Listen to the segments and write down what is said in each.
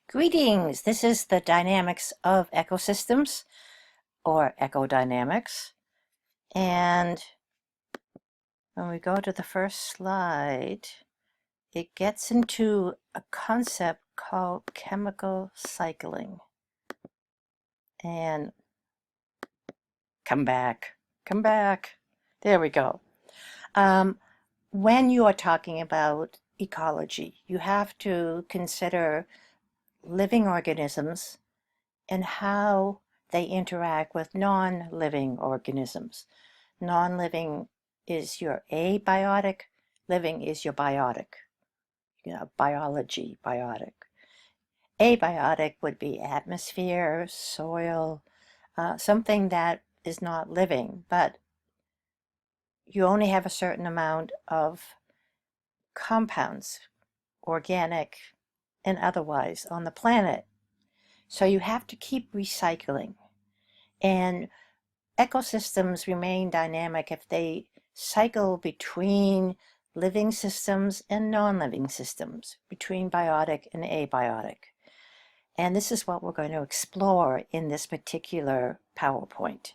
Greetings! This is the dynamics of ecosystems, or ecodynamics. And when we go to the first slide, it gets into a concept called chemical cycling. And come back. There we go. When you are talking about ecology, you have to consider living organisms and how they interact with non-living organisms. Non-living is your abiotic, living is your biotic. Biology, biotic. Abiotic would be atmosphere, soil, something that is not living, but you only have a certain amount of compounds, organic and otherwise, on the planet. So you have to keep recycling. And ecosystems remain dynamic if they cycle between living systems and non-living systems, between biotic and abiotic. And this is what we're going to explore in this particular PowerPoint.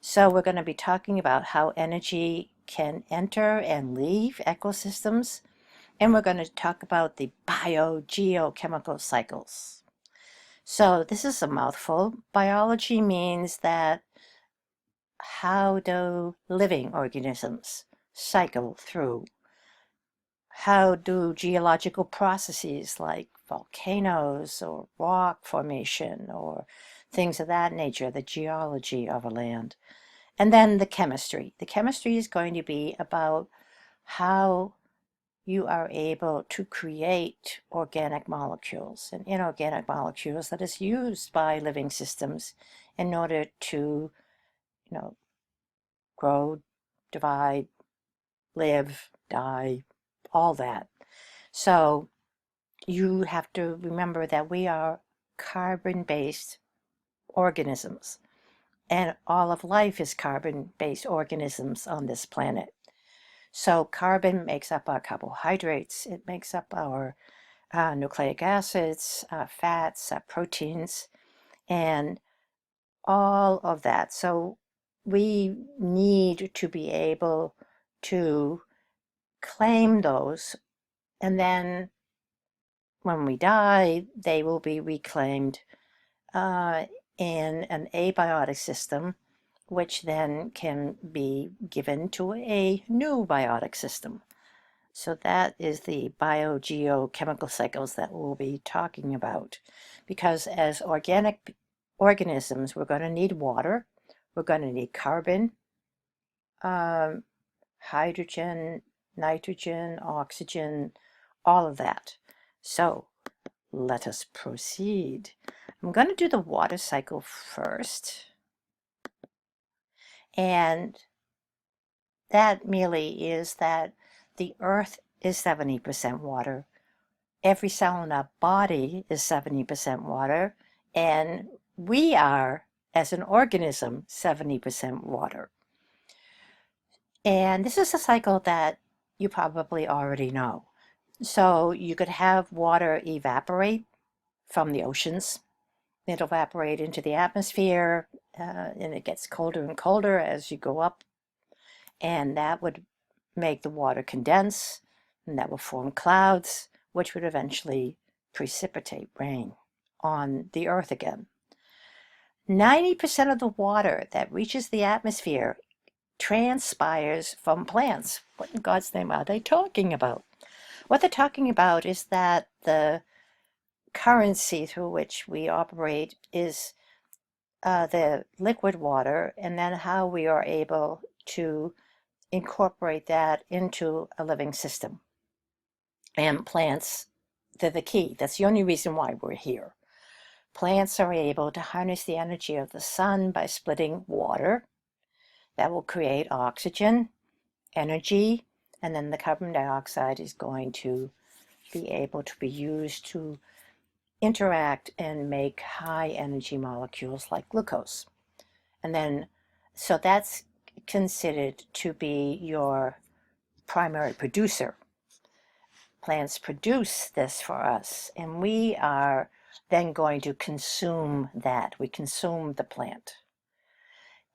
So we're going to be talking about how energy can enter and leave ecosystems, and we're going to talk about the biogeochemical cycles. So this is a mouthful. Biology means that how do living organisms cycle through? How do geological processes like volcanoes or rock formation or things of that nature, the geology of a land? And then the chemistry. The chemistry is going to be about how you are able to create organic molecules and inorganic molecules that is used by living systems in order to, grow, divide, live, die, all that. So you have to remember that we are carbon-based organisms, and all of life is carbon-based organisms on this planet. So carbon makes up our carbohydrates, it makes up our nucleic acids, fats, proteins, and all of that. So we need to be able to claim those, and then when we die, they will be reclaimed in an abiotic system, which then can be given to a new biotic system. So that is the biogeochemical cycles that we'll be talking about. Because as organic organisms, we're going to need water, we're going to need carbon, hydrogen, nitrogen, oxygen, all of that. So let us proceed. I'm going to do the water cycle first. And that merely is that the earth is 70% water. Every cell in our body is 70% water. And we are, as an organism, 70% water. And this is a cycle that you probably already know. So you could have water evaporate from the oceans. It'll evaporate into the atmosphere, and it gets colder and colder as you go up. And that would make the water condense, and that will form clouds, which would eventually precipitate rain on the earth again. 90% of the water that reaches the atmosphere transpires from plants. What in God's name are they talking about? What they're talking about is that the currency through which we operate is the liquid water, and then how we are able to incorporate that into a living system. And plants, they're the key. That's the only reason why we're here. Plants are able to harness the energy of the sun by splitting water. That will create oxygen, energy, and then the carbon dioxide is going to be able to be used to interact and make high energy molecules like glucose. And then, so that's considered to be your primary producer. Plants produce this for us, and we are then going to consume that. We consume the plant.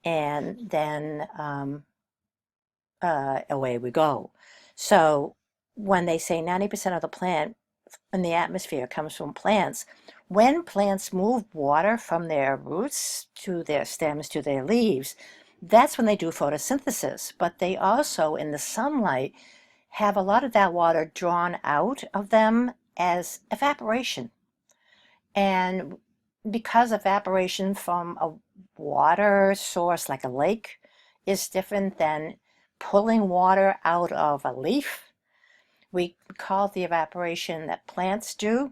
And then away we go. So when they say 90% of the plant in the atmosphere comes from plants, when plants move water from their roots to their stems to their leaves, that's when they do photosynthesis. But they also, in the sunlight, have a lot of that water drawn out of them as evaporation. And because evaporation from a water source like a lake is different than pulling water out of a leaf, we call the evaporation that plants do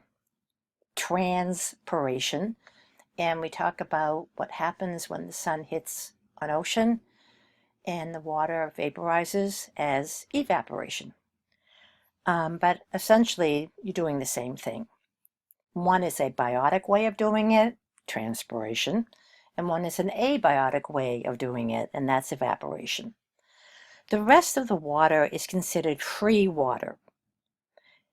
transpiration. And we talk about what happens when the sun hits an ocean and the water vaporizes as evaporation. But essentially, you're doing the same thing. One is a biotic way of doing it, transpiration, and one is an abiotic way of doing it, and that's evaporation. The rest of the water is considered free water,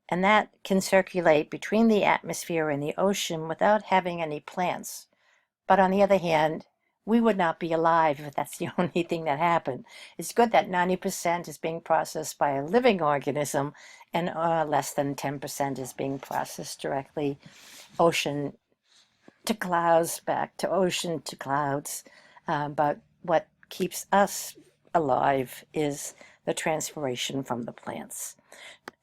and that can circulate between the atmosphere and the ocean without having any plants. But on the other hand, we would not be alive if that's the only thing that happened. It's good that 90% is being processed by a living organism and less than 10% is being processed directly ocean to clouds, back to ocean to clouds. But what keeps us alive is the transpiration from the plants.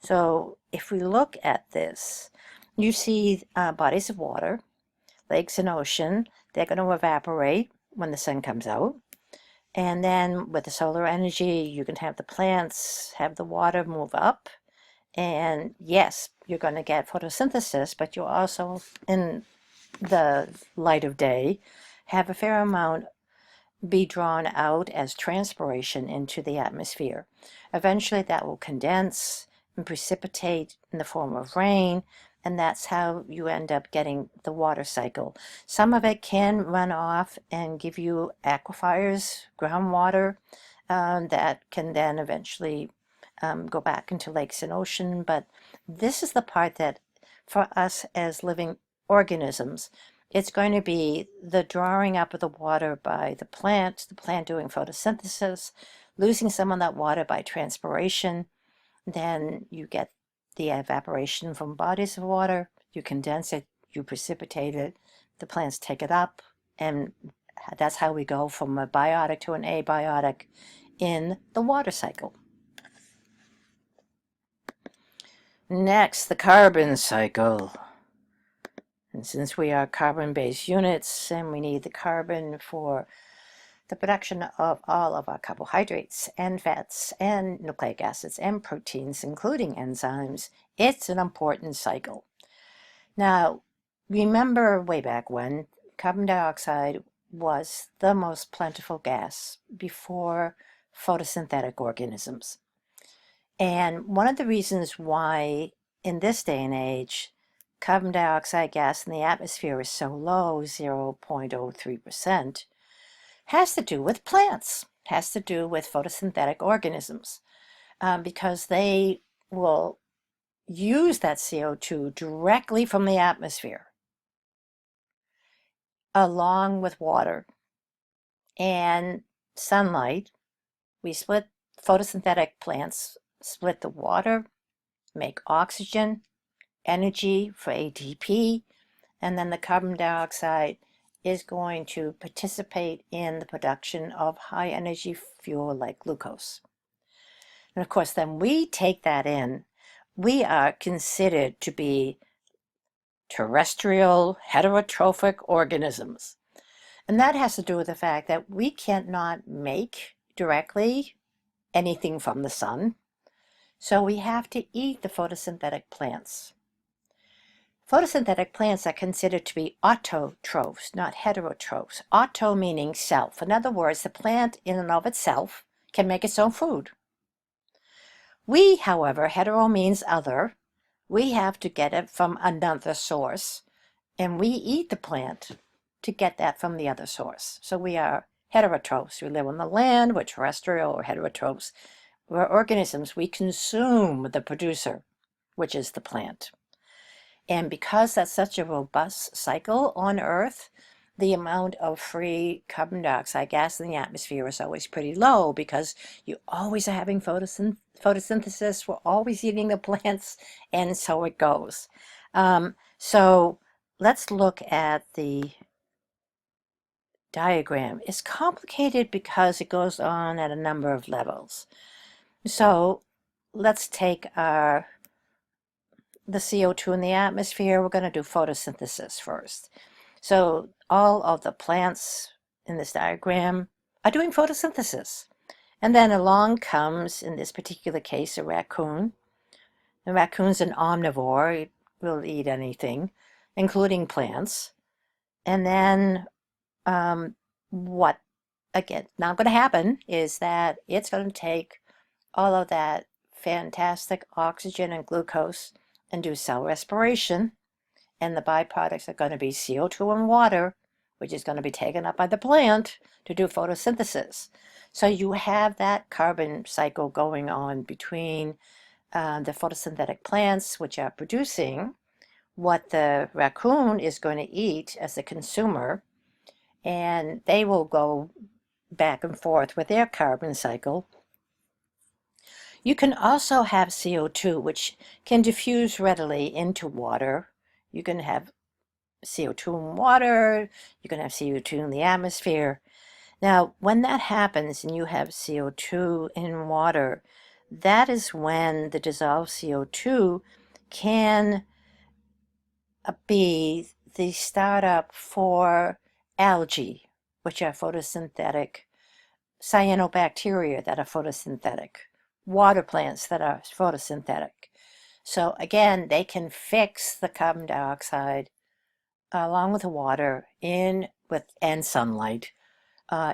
So if we look at this, you see bodies of water, lakes and ocean. They're going to evaporate when the sun comes out. And then with the solar energy, you can have the plants, have the water move up. And yes, you're going to get photosynthesis, but you'll also, in the light of day, have a fair amount be drawn out as transpiration into the atmosphere. Eventually that will condense and precipitate in the form of rain, and that's how you end up getting the water cycle. Some of it can run off and give you aquifers, groundwater, that can then eventually go back into lakes and ocean. But this is the part that, for us as living organisms, it's going to be the drawing up of the water by the plant doing photosynthesis, losing some of that water by transpiration. Then you get the evaporation from bodies of water, you condense it, you precipitate it, the plants take it up, and that's how we go from a biotic to an abiotic in the water cycle. Next, the carbon cycle. And since we are carbon-based units and we need the carbon for the production of all of our carbohydrates and fats and nucleic acids and proteins, including enzymes, it's an important cycle. Now, remember way back when carbon dioxide was the most plentiful gas before photosynthetic organisms. And one of the reasons why in this day and age carbon dioxide gas in the atmosphere is so low, 0.03%, has to do with plants, has to do with photosynthetic organisms, because they will use that CO2 directly from the atmosphere along with water and sunlight. We split photosynthetic plants, split the water, make oxygen, energy for ATP, and then the carbon dioxide is going to participate in the production of high energy fuel like glucose. And of course, then we take that in. We are considered to be terrestrial heterotrophic organisms. And that has to do with the fact that we cannot make directly anything from the sun. So we have to eat the photosynthetic plants. Photosynthetic plants are considered to be autotrophs, not heterotrophs. Auto meaning self. In other words, the plant in and of itself can make its own food. We, however, hetero means other. We have to get it from another source, and we eat the plant to get that from the other source. So we are heterotrophs. We live on the land, we're terrestrial or heterotrophs. We're organisms. We consume the producer. which is the plant. And because that's such a robust cycle on Earth, the amount of free carbon dioxide gas in the atmosphere is always pretty low because you always are having photosynthesis. We're always eating the plants, and so it goes. So let's look at the diagram. It's complicated because it goes on at a number of levels. So let's take the CO2 in the atmosphere. We're going to do photosynthesis first. So all of the plants in this diagram are doing photosynthesis. And then along comes, in this particular case, a raccoon. The raccoon's an omnivore. It will eat anything, including plants. And then what, again, not going to happen is that it's going to take all of that fantastic oxygen and glucose and do cell respiration. And the byproducts are going to be CO2 and water, which is going to be taken up by the plant to do photosynthesis. So you have that carbon cycle going on between the photosynthetic plants, which are producing what the raccoon is going to eat as a consumer, and they will go back and forth with their carbon cycle. You can also have CO2, which can diffuse readily into water. You can have CO2 in water, you can have CO2 in the atmosphere. Now, when that happens and you have CO2 in water, that is when the dissolved CO2 can be the startup for algae, which are photosynthetic, cyanobacteria that are photosynthetic, water plants that are photosynthetic. So again, they can fix the carbon dioxide along with the water and sunlight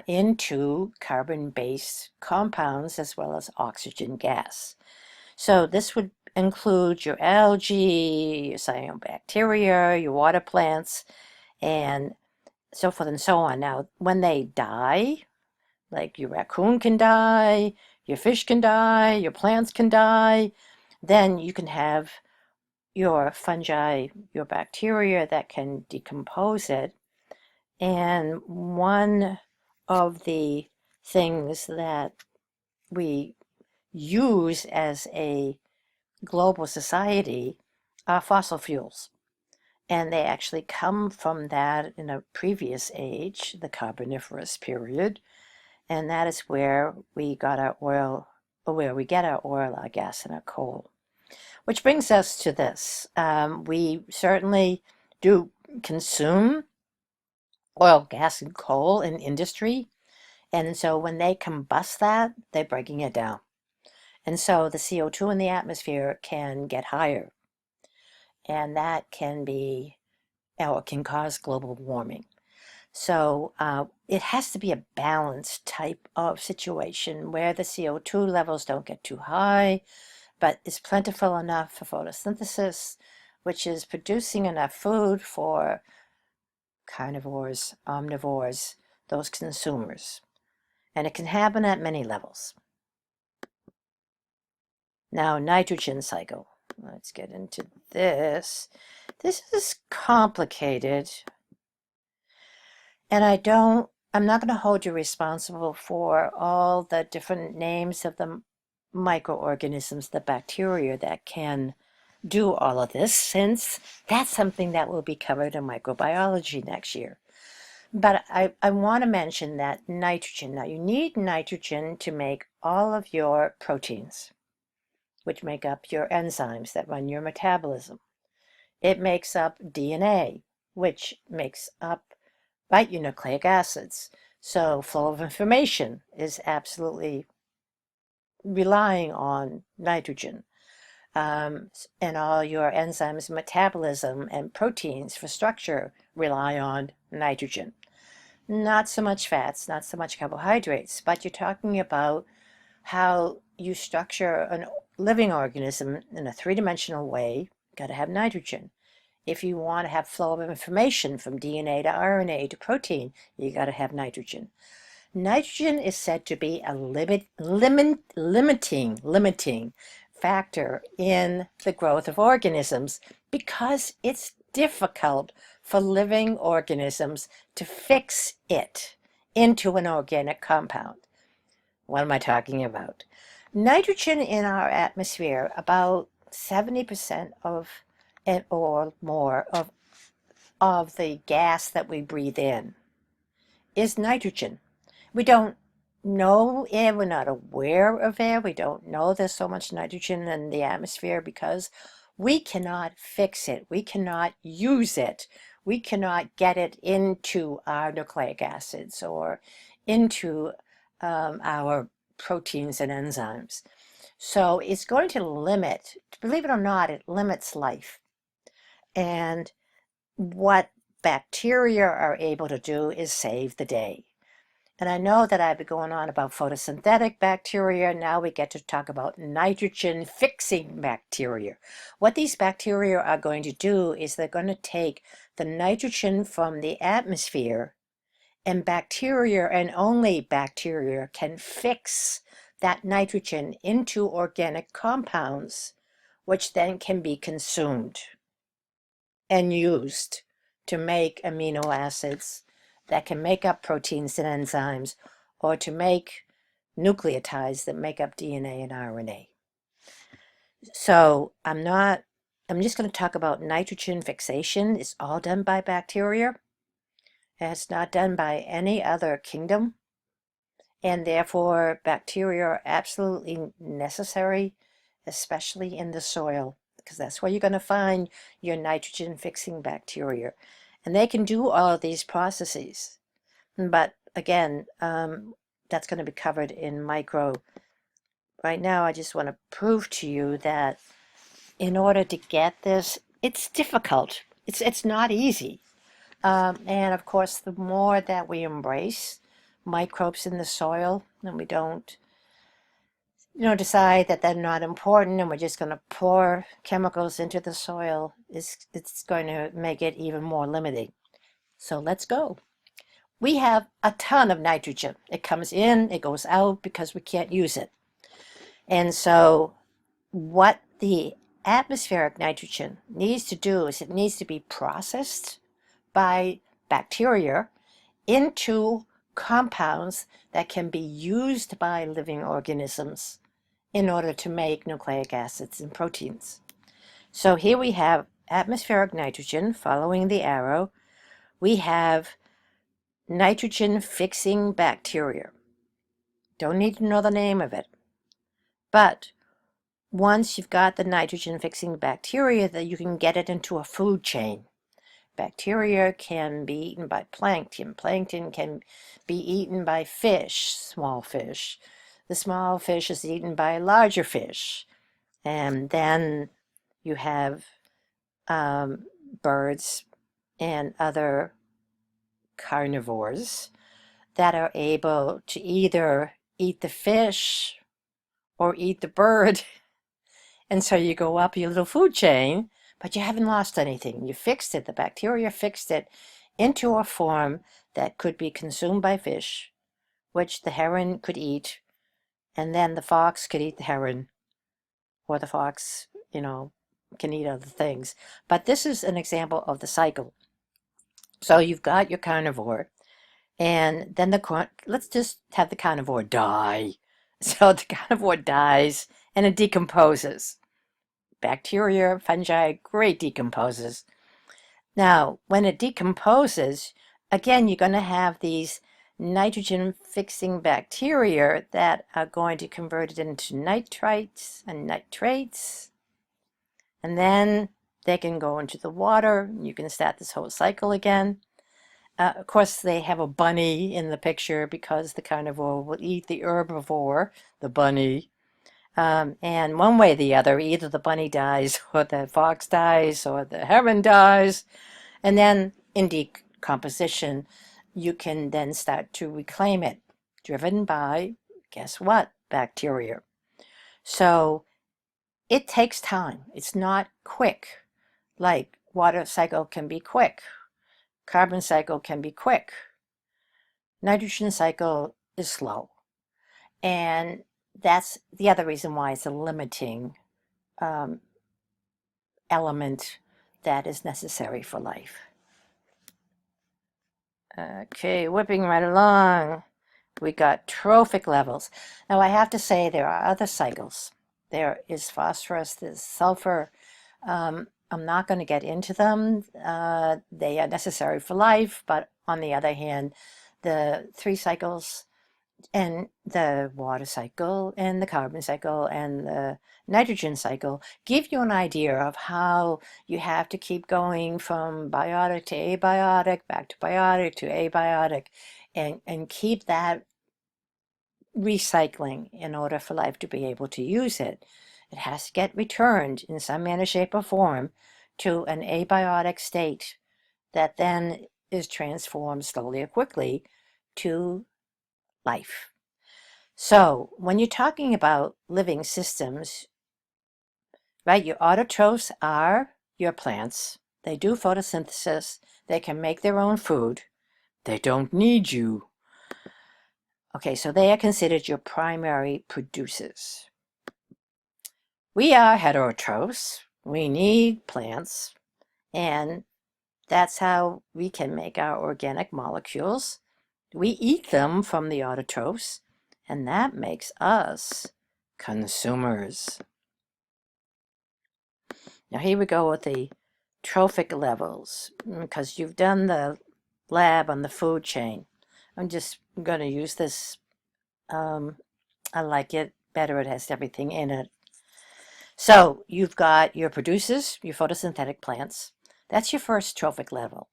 into carbon-based compounds as well as oxygen gas. So this would include your algae, your cyanobacteria, your water plants, and so forth and so on. Now, when they die, like your raccoon can die, your fish can die, your plants can die, then you can have your fungi, your bacteria that can decompose it. And one of the things that we use as a global society are fossil fuels. And they actually come from that in a previous age, the Carboniferous period. And that is where we got our oil, or where we get our oil, our gas, and our coal. Which brings us to this. We certainly do consume oil, gas, and coal in industry. And so when they combust that, they're breaking it down. And so the CO2 in the atmosphere can get higher. And that can be, or can cause global warming. So it has to be a balanced type of situation where the CO2 levels don't get too high, but is plentiful enough for photosynthesis, which is producing enough food for carnivores, omnivores, those consumers. And it can happen at many levels. Now, nitrogen cycle. Let's get into this. This is complicated. And I'm not going to hold you responsible for all the different names of the microorganisms, the bacteria that can do all of this, since that's something that will be covered in microbiology next year. But I want to mention that nitrogen. Now, you need nitrogen to make all of your proteins, which make up your enzymes that run your metabolism. It makes up DNA, which makes up your nucleic acids. So flow of information is absolutely relying on nitrogen. And all your enzymes, metabolism, and proteins for structure rely on nitrogen. Not so much fats, not so much carbohydrates, but you're talking about how you structure a living organism in a three-dimensional way. Got to have nitrogen. If you want to have flow of information from DNA to RNA to protein, you got to have nitrogen. Nitrogen is said to be a limiting factor in the growth of organisms because it's difficult for living organisms to fix it into an organic compound. What am I talking about? Nitrogen in our atmosphere, about 70% of it or more of the gas that we breathe in is nitrogen. We don't know it, we're not aware of it, we don't know there's so much nitrogen in the atmosphere because we cannot fix it, we cannot use it, we cannot get it into our nucleic acids or into our proteins and enzymes. So it's going to limit, believe it or not, it limits life. And what bacteria are able to do is save the day. And I know that I've been going on about photosynthetic bacteria. Now we get to talk about nitrogen fixing bacteria. What these bacteria are going to do is they're going to take the nitrogen from the atmosphere, and bacteria, and only bacteria, can fix that nitrogen into organic compounds, which then can be consumed and used to make amino acids that can make up proteins and enzymes, or to make nucleotides that make up DNA and RNA. So I'm just going to talk about nitrogen fixation. It's all done by bacteria. It's not done by any other kingdom. And therefore, bacteria are absolutely necessary, especially in the soil, because that's where you're going to find your nitrogen fixing bacteria. And they can do all of these processes. But again, that's going to be covered in micro. Right now, I just want to prove to you that in order to get this, it's difficult. It's not easy. And of course, the more that we embrace microbes in the soil and we don't, decide that they're not important and we're just going to pour chemicals into the soil, it's going to make it even more limiting. So let's go. We have a ton of nitrogen. It comes in, it goes out because we can't use it. And so what the atmospheric nitrogen needs to do is it needs to be processed by bacteria into compounds that can be used by living organisms in order to make nucleic acids and proteins. So here we have atmospheric nitrogen following the arrow. We have nitrogen fixing bacteria. Don't need to know the name of it. But once you've got the nitrogen fixing bacteria, that you can get it into a food chain. Bacteria can be eaten by plankton. Plankton can be eaten by fish, small fish. The small fish is eaten by larger fish. And then you have birds and other carnivores that are able to either eat the fish or eat the bird. And so you go up your little food chain, but you haven't lost anything. You fixed it. The bacteria fixed it into a form that could be consumed by fish, which the heron could eat, and then the fox could eat the heron, or the fox, can eat other things. But this is an example of the cycle. So you've got your carnivore, and then let's just have the carnivore die. So the carnivore dies, and it decomposes. Bacteria, fungi, great decomposers. Now, when it decomposes, again, you're going to have these nitrogen-fixing bacteria that are going to convert it into nitrites and nitrates. And then they can go into the water. You can start this whole cycle again. Of course, they have a bunny in the picture because the carnivore will eat the herbivore, the bunny. And one way or the other, either the bunny dies, or the fox dies, or the heron dies. And then in decomposition, you can then start to reclaim it, driven by, guess what, bacteria. So it takes time. It's not quick. Like water cycle can be quick. Carbon cycle can be quick. Nitrogen cycle is slow. And that's the other reason why it's a limiting element that is necessary for life. Okay, whipping right along. We got trophic levels. Now I have to say there are other cycles. There is phosphorus, there's sulfur. I'm not going to get into them. They are necessary for life, but on the other hand, the 3 cycles and the water cycle and the carbon cycle and the nitrogen cycle give you an idea of how you have to keep going from biotic to abiotic, back to biotic to abiotic, and keep that recycling in order for life to be able to use it. It has to get returned in some manner, shape, or form to an abiotic state that then is transformed slowly or quickly to life. So when you're talking about living systems, right, your autotrophs are your plants. They do photosynthesis. They can make their own food. They don't need you. Okay, so they are considered your primary producers. We are heterotrophs. We need plants, and that's how we can make our organic molecules. We eat them from the autotrophs, and that makes us consumers. Now here we go with the trophic levels, because you've done the lab on the food chain. I'm just going to use this. I like it better. It has everything in it. So you've got your producers, your photosynthetic plants. That's your first trophic level.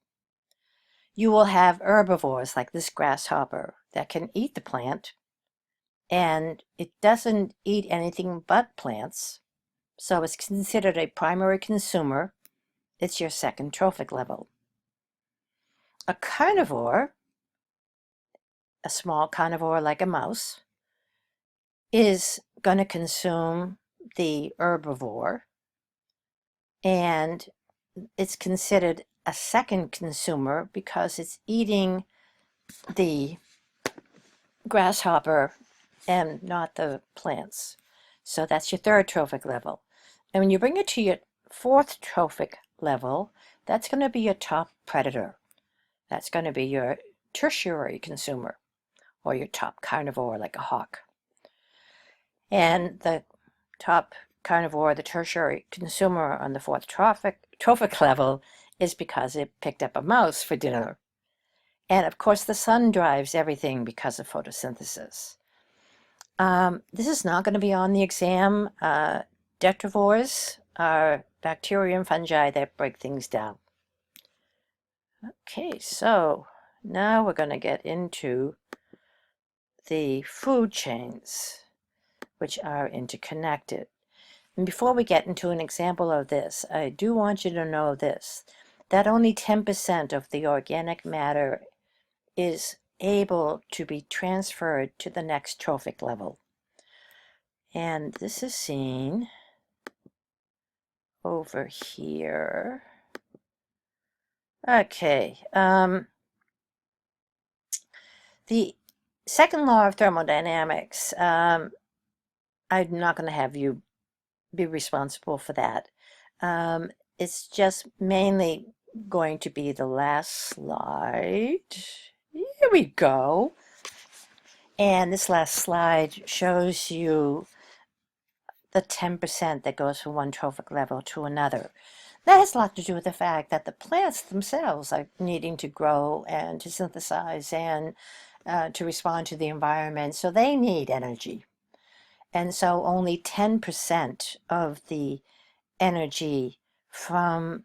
You will have herbivores like this grasshopper that can eat the plant, and it doesn't eat anything but plants. So it's considered a primary consumer. It's your second trophic level. A carnivore, a small carnivore like a mouse, is going to consume the herbivore, and it's considered a second consumer because it's eating the grasshopper and not the plants. So that's your third trophic level. And when you bring it to your fourth trophic level, that's going to be your top predator. That's going to be your tertiary consumer, or your top carnivore like a hawk. And the top carnivore, the tertiary consumer on the fourth trophic level, is because it picked up a mouse for dinner. And of course, the sun drives everything because of photosynthesis. This is not going to be on the exam. Detrivores are bacteria and fungi that break things down. Okay, so now we're going to get into the food chains, which are interconnected. And before we get into an example of this, I do want you to know this, that only 10% of the organic matter is able to be transferred to the next trophic level. And this is seen over here. Okay, the second law of thermodynamics, I'm not going to have you be responsible for that. It's just mainly going to be the last slide. Here we go. And this last slide shows you the 10% that goes from one trophic level to another. That has a lot to do with the fact that the plants themselves are needing to grow and to synthesize and to respond to the environment, so they need energy. And so only 10% of the energy from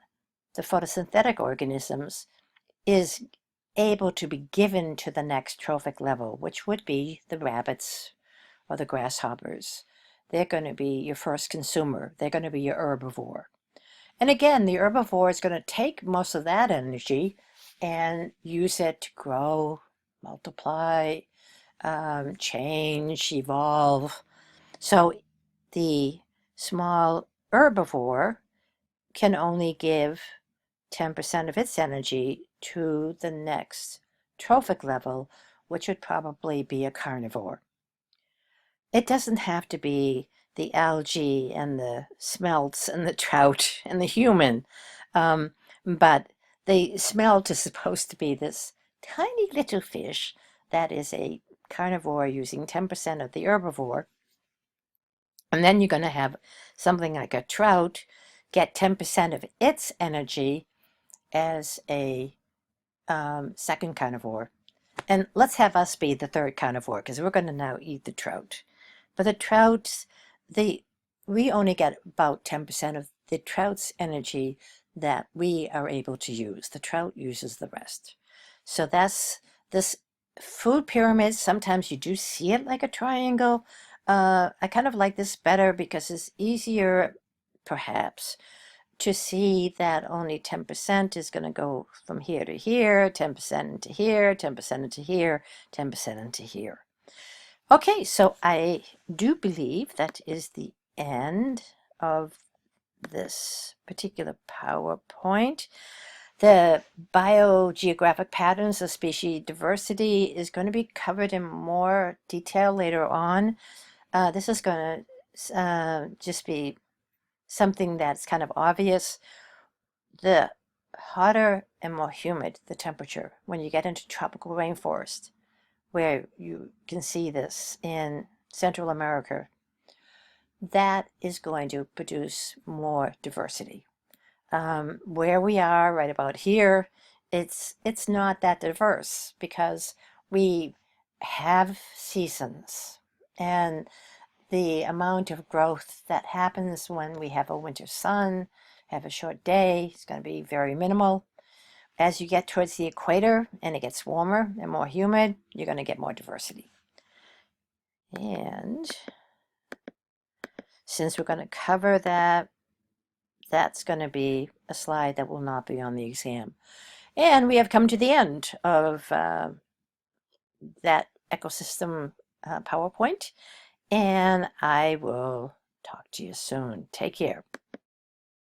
the photosynthetic organisms is able to be given to the next trophic level, which would be the rabbits or the grasshoppers. They're going to be your first consumer. They're going to be your herbivore. And again, the herbivore is going to take most of that energy and use it to grow, multiply, change, evolve. So the small herbivore can only give 10% of its energy to the next trophic level, which would probably be a carnivore. It doesn't have to be the algae and the smelts and the trout and the human. But the smelt is supposed to be this tiny little fish that is a carnivore using 10% of the herbivore. And then you're going to have something like a trout get 10% of its energy as a second carnivore. And let's have us be the third carnivore because we're going to now eat the trout. But the trouts, we only get about 10% of the trout's energy that we are able to use. The trout uses the rest. So that's this food pyramid. Sometimes you do see it like a triangle. I kind of like this better because it's easier, perhaps, to see that only 10% is going to go from here to here, 10% into here, 10% into here, 10% into here. Okay, so I do believe that is the end of this particular PowerPoint. The biogeographic patterns of species diversity is going to be covered in more detail later on. This is going to just be something that's kind of obvious. The hotter and more humid the temperature when you get into tropical rainforest, where you can see this in Central America, that is going to produce more diversity. Where we are right about here, it's not that diverse because we have seasons, and the amount of growth that happens when we have a winter sun, have a short day, is going to be very minimal. As you get towards the equator and it gets warmer and more humid, you're going to get more diversity. And since we're going to cover that, that's going to be a slide that will not be on the exam. And we have come to the end of that ecosystem PowerPoint, and I will talk to you soon. Take care.